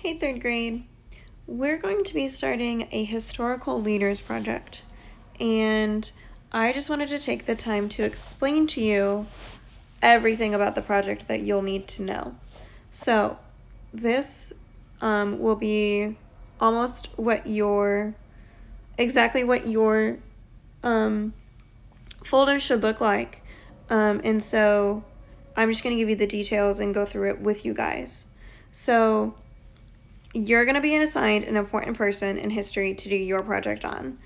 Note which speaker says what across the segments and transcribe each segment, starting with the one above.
Speaker 1: Hey, third grade. We're going to be starting a historical leaders project, and I just wanted to take the time to explain to you everything about the project that you'll need to know. So, this will be almost exactly what your um, folder should look like. And so, I'm just going to give you the details and go through it with you guys. So, you're going to be assigned an important person in history to do your project on.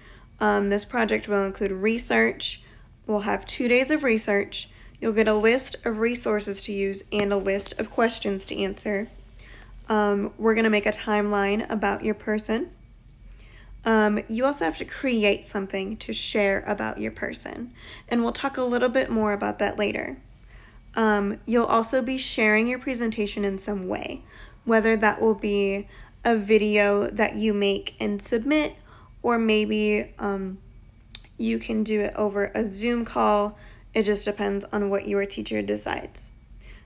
Speaker 1: This project will include research. We'll have 2 days of research. You'll get a list of resources to use and a list of questions to answer. We're going to make a timeline about your person. You also have to create something to share about your person, and we'll talk a little bit more about that later. You'll also be sharing your presentation in some way, whether that will be a video that you make and submit, or maybe you can do it over a Zoom call. It just depends on what your teacher decides.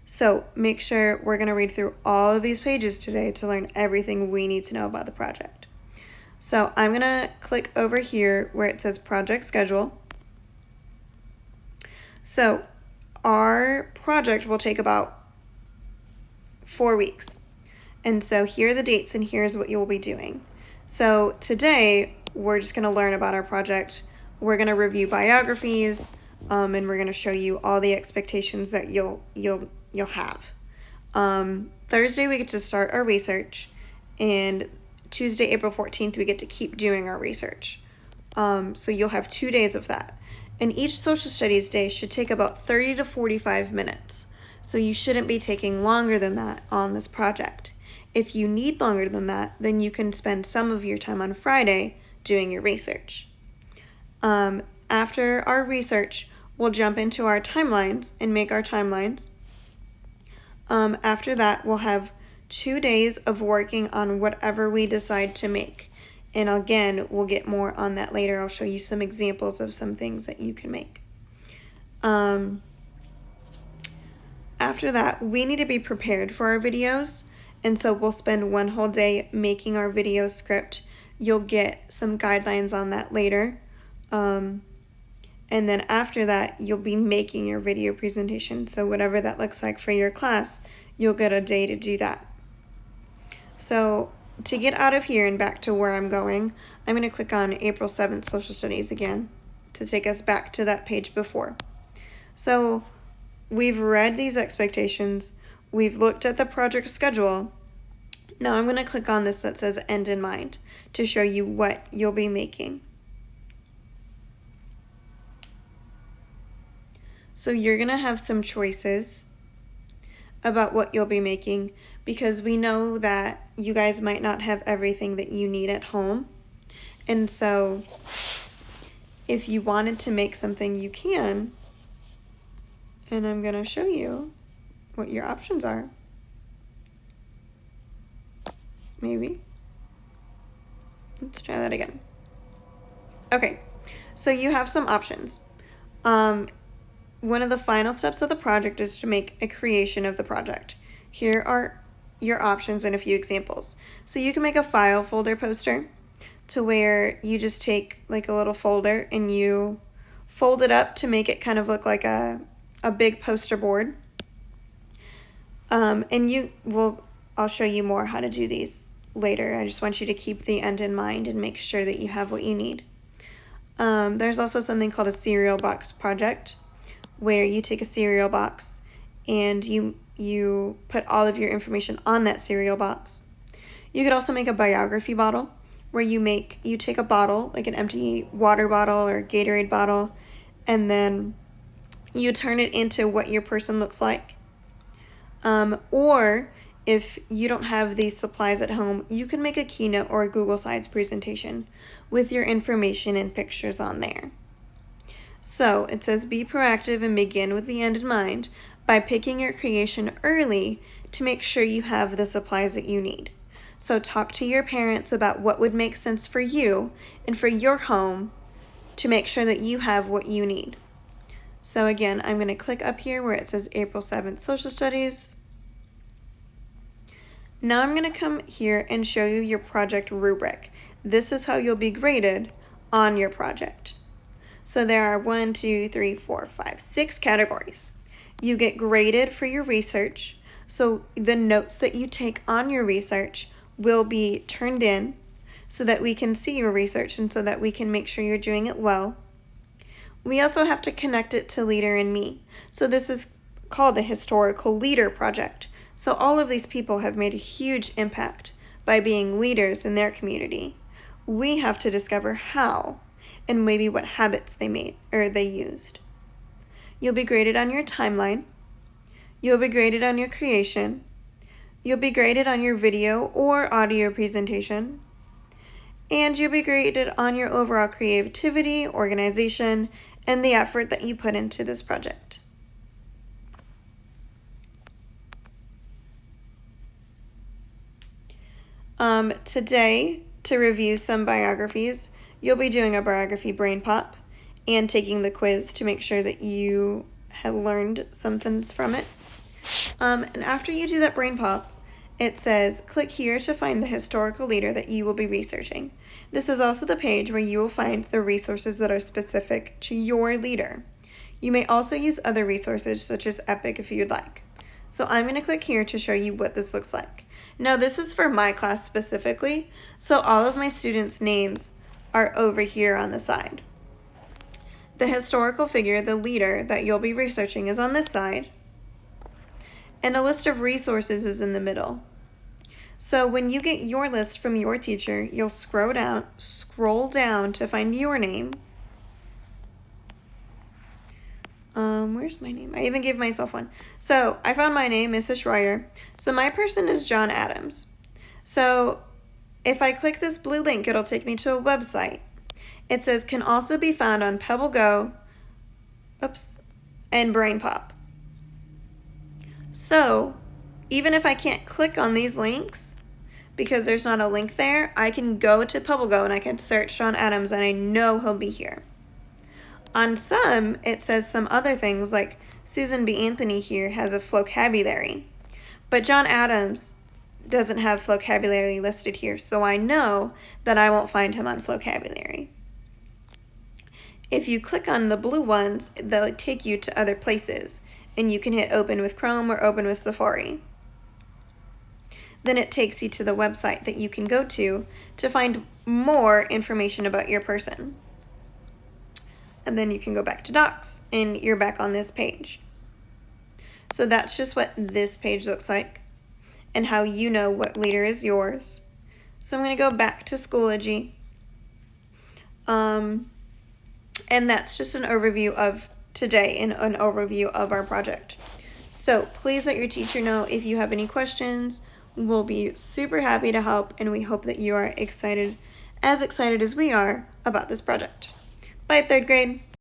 Speaker 1: So make sure we're going to read through all of these pages today to learn everything we need to know about the project. So I'm going to click over here where it says project schedule. So our project will take about 4 weeks. And so here are the dates and here's what you'll be doing. So today we're just going to learn about our project. We're going to review biographies, and we're going to show you all the expectations that you'll have. Thursday we get to start our research, and Tuesday, April 14th, we get to keep doing our research. So you'll have 2 days of that. And each social studies day should take about 30 to 45 minutes. So you shouldn't be taking longer than that on this project. If you need longer than that, then you can spend some of your time on Friday doing your research. After our research, we'll jump into our timelines and make our timelines. After that, we'll have 2 days of working on whatever we decide to make. And again, we'll get more on that later. I'll show you some examples of some things that you can make. After that, we need to be prepared for our videos. And so we'll spend one whole day making our video script. You'll get some guidelines on that later. And then after that, you'll be making your video presentation. So whatever that looks like for your class, you'll get a day to do that. So to get out of here and back to where I'm going, I'm going to click on April 7th Social Studies again to take us back to that page before. So we've read these expectations. We've looked at the project schedule. Now I'm going to click on this that says End in Mind to show you what you'll be making. So you're going to have some choices about what you'll be making, because we know that you guys might not have everything that you need at home. And so if you wanted to make something, you can. And I'm going to show you what your options are. Maybe. Let's try that again. Okay, so you have some options. One of the final steps of the project is to make a creation of the project. Here are your options and a few examples. So you can make a file folder poster to where you just take like a little folder and you fold it up to make it kind of look like a big poster board. I'll show you more how to do these later. I just want you to keep the end in mind and make sure that you have what you need. There's also something called a cereal box project, where you take a cereal box and you put all of your information on that cereal box. You could also make a biography bottle, where you take a bottle, like an empty water bottle or Gatorade bottle, and then you turn it into what your person looks like. Or if you don't have these supplies at home, you can make a Keynote or a Google Slides presentation with your information and pictures on there. So it says be proactive and begin with the end in mind by picking your creation early to make sure you have the supplies that you need. So talk to your parents about what would make sense for you and for your home to make sure that you have what you need. So again, I'm going to click up here where it says April 7th Social Studies. Now I'm going to come here and show you your project rubric. This is how you'll be graded on your project. So there are 1, 2, 3, 4, 5, 6 categories. You get graded for your research. So the notes that you take on your research will be turned in so that we can see your research and so that we can make sure you're doing it well. We also have to connect it to Leader in Me. So this is called a historical leader project. So all of these people have made a huge impact by being leaders in their community. We have to discover how and maybe what habits they made or they used. You'll be graded on your timeline. You'll be graded on your creation. You'll be graded on your video or audio presentation. And you'll be graded on your overall creativity, organization, and the effort that you put into this project. Today, to review some biographies, you'll be doing a biography brain pop and taking the quiz to make sure that you have learned some things from it. And after you do that brain pop, it says, click here to find the historical leader that you will be researching. This is also the page where you will find the resources that are specific to your leader. You may also use other resources such as Epic if you'd like. So I'm going to click here to show you what this looks like. Now this is for my class specifically, so all of my students' names are over here on the side. The historical figure, the leader that you'll be researching, is on this side, and a list of resources is in the middle. So when you get your list from your teacher, you'll scroll down to find your name. Where's my name? I even gave myself one. So I found my name, Mrs. Schreier. So my person is John Adams. So if I click this blue link, it'll take me to a website. It says can also be found on PebbleGo, and BrainPop. So even if I can't click on these links because there's not a link there, I can go to PebbleGo and I can search John Adams and I know he'll be here. On some, it says some other things like Susan B. Anthony here has a vocabulary, but John Adams doesn't have vocabulary listed here, so I know that I won't find him on vocabulary. If you click on the blue ones, they'll take you to other places, and you can hit open with Chrome or open with Safari. Then it takes you to the website that you can go to find more information about your person. And then you can go back to Docs, and you're back on this page. So that's just what this page looks like, and how you know what leader is yours. So I'm going to go back to Schoology. And that's just an overview of today and an overview of our project. So please let your teacher know if you have any questions. We'll be super happy to help, and we hope that you are excited as we are about this project. Bye, third grade.